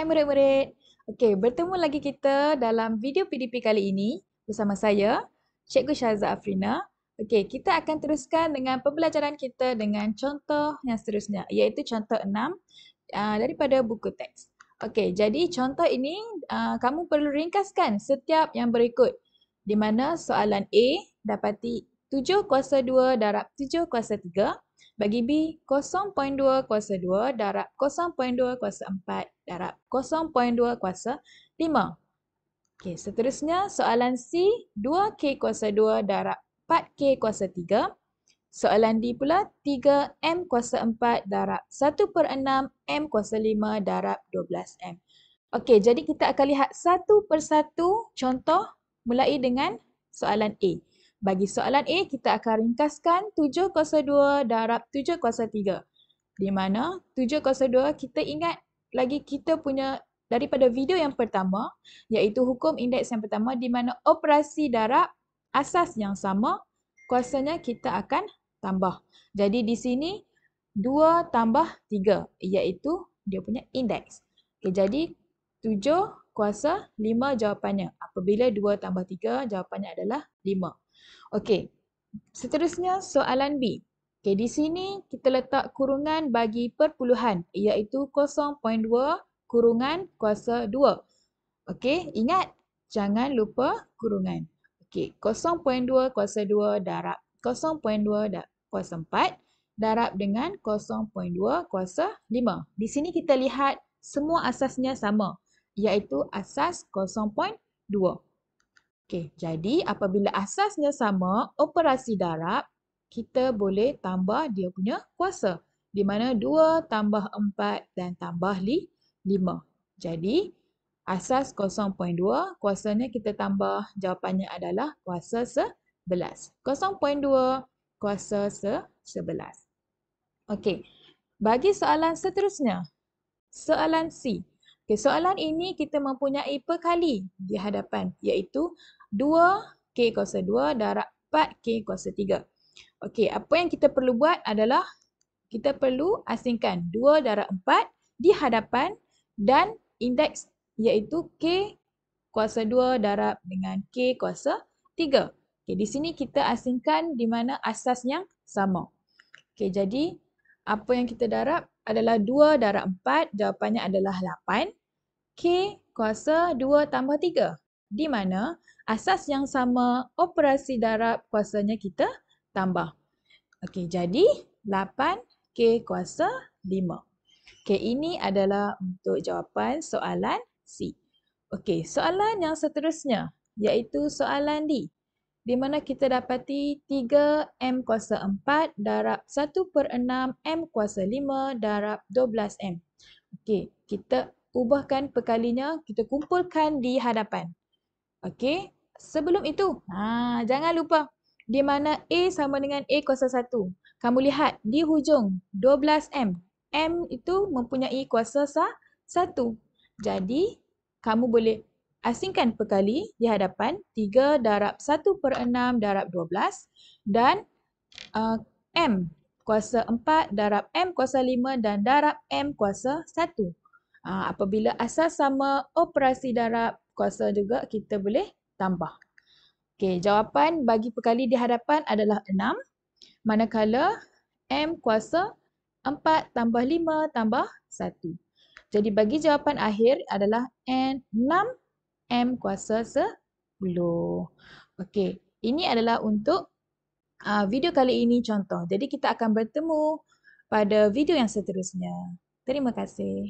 Hai murid-murid. Okey, bertemu lagi kita dalam video PDP kali ini bersama saya, Cikgu Syahza Afrina. Okey, kita akan teruskan dengan pembelajaran kita dengan contoh yang seterusnya, iaitu contoh 6 daripada buku teks. Okey, jadi contoh ini kamu perlu ringkaskan setiap yang berikut. Di mana soalan A dapati 7 kuasa 2 darab 7 kuasa 3. Bagi B, 0.2 kuasa 2 darab 0.2 kuasa 4 darab 0.2 kuasa 5. Okey, seterusnya soalan C, 2K kuasa 2 darab 4K kuasa 3. Soalan D pula, 3M kuasa 4 darab 1/6 M kuasa 5 darab 12M. Okey, jadi kita akan lihat satu persatu contoh mulai dengan soalan A. Bagi soalan A, kita akan ringkaskan 7 kuasa 2 darab 7 kuasa 3. Di mana 7 kuasa 2 kita ingat lagi kita punya daripada video yang pertama, iaitu hukum indeks yang pertama di mana operasi darab asas yang sama, kuasanya kita akan tambah. Jadi di sini 2 tambah 3, iaitu dia punya indeks. Okay, jadi 7 kuasa 5 jawapannya. Apabila 2 tambah 3, jawapannya adalah 5. Okey, seterusnya soalan B. Okey, di sini kita letak kurungan bagi perpuluhan, iaitu 0.2 kurungan kuasa 2. Okey, ingat jangan lupa kurungan. Okey, 0.2 kuasa 2 darab 0.2 kuasa 4 darab dengan 0.2 kuasa 5. Di sini kita lihat semua asasnya sama, iaitu asas 0.2. Okey, jadi apabila asasnya sama, operasi darab, kita boleh tambah dia punya kuasa. Di mana 2 tambah 4 dan tambah 5. Jadi, asas 0.2, kuasanya kita tambah, jawapannya adalah kuasa 11. 0.2 kuasa 11. Okey, bagi soalan seterusnya, soalan C. Okay, soalan ini kita mempunyai perkali di hadapan, iaitu 2K kuasa 2 darab 4K kuasa 3. Okey, apa yang kita perlu buat adalah kita perlu asingkan 2 darab 4 di hadapan dan indeks iaitu K kuasa 2 darab dengan K kuasa 3. Okey, di sini kita asingkan di mana asas yang sama. Okey, jadi apa yang kita darab adalah 2 darab 4, jawapannya adalah 8. K kuasa 2 tambah 3. Di mana asas yang sama, operasi darab kuasanya kita tambah. Okey, jadi 8K kuasa 5. Okey, ini adalah untuk jawapan soalan C. Okey, soalan yang seterusnya iaitu soalan D. Di mana kita dapati 3M kuasa 4 darab 1/6 M kuasa 5 darab 12M. Okey, kita ubahkan perkalinya, kita kumpulkan di hadapan. Okey, sebelum itu, jangan lupa di mana A sama dengan A kuasa 1. Kamu lihat di hujung 12M. M itu mempunyai kuasa 1. Jadi, kamu boleh asingkan perkali di hadapan 3 darab 1/6 darab 12 dan M kuasa 4 darab M kuasa 5 dan darab M kuasa 1. Apabila asas sama, operasi darab kuasa juga kita boleh tambah. Okey, jawapan bagi perkali di hadapan adalah 6. Manakala M kuasa 4 tambah 5 tambah 1. Jadi bagi jawapan akhir adalah 6M kuasa 10. Okey, ini adalah untuk video kali ini contoh. Jadi kita akan bertemu pada video yang seterusnya. Terima kasih.